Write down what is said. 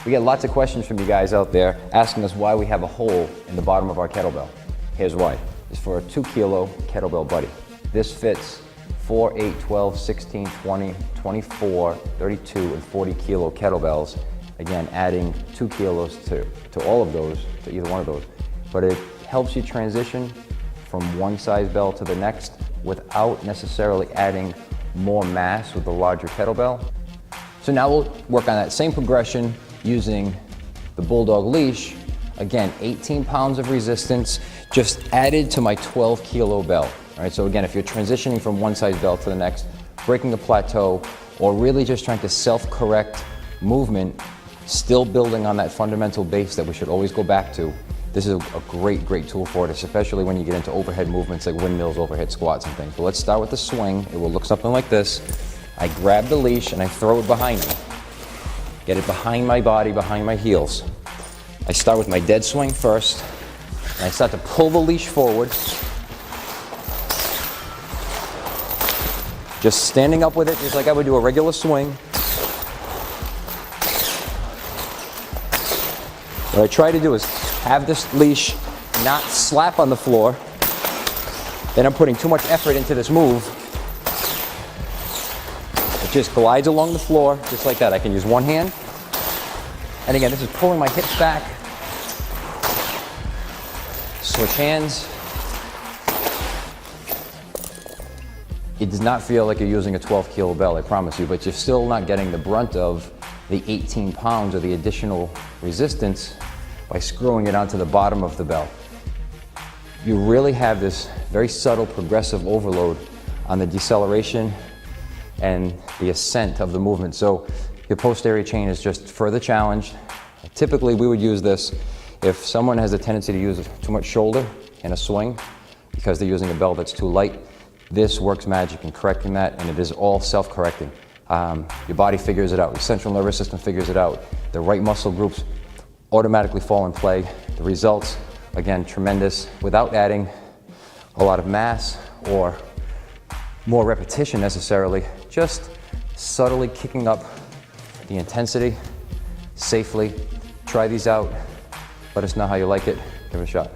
We get lots of questions from you guys out there asking us why we have a hole in the bottom of our kettlebell. Here's why. It's for a 2 kilo kettlebell buddy. This fits 4, 8, 12, 16, 20, 24, 32, and 40 kilo kettlebells. Again, adding 2 kilos to all of those, to either one of those. But it helps you transition from one size bell to the next without necessarily adding more mass with the larger kettlebell. So now we'll work on that same progression using the Bulldog leash. Again, 18 pounds of resistance just added to my 12 kilo bell. All right, so again, if you're transitioning from one size bell to the next, breaking the plateau, or really just trying to self-correct movement, still building on that fundamental base that we should always go back to, this is a great, great tool for it, especially when you get into overhead movements like windmills, overhead squats and things. So let's start with the swing. It will look something like this. I grab the leash and I throw it behind me. Get it behind my body, behind my heels. I start with my dead swing first, and I start to pull the leash forward. Just standing up with it, just like I would do a regular swing. What I try to do is have this leash not slap on the floor. Then I'm putting too much effort into this move. It just glides along the floor, just like that. I can use one hand. And again, this is pulling my hips back. Switch hands. It does not feel like you're using a 12 kilo bell, I promise you, but you're still not getting the brunt of the 18 pounds or the additional resistance by screwing it onto the bottom of the bell. You really have this very subtle progressive overload on the deceleration and the ascent of the movement. So your posterior chain is just further challenged. Typically we would use this if someone has a tendency to use too much shoulder in a swing because they're using a bell that's too light. This works magic in correcting that, and it is all self-correcting. Your body figures it out, your central nervous system figures it out. The right muscle groups automatically fall in play. The results, again, tremendous without adding a lot of mass or more repetition necessarily, just subtly kicking up the intensity safely. Try these out. Let us know how you like it. Give it a shot.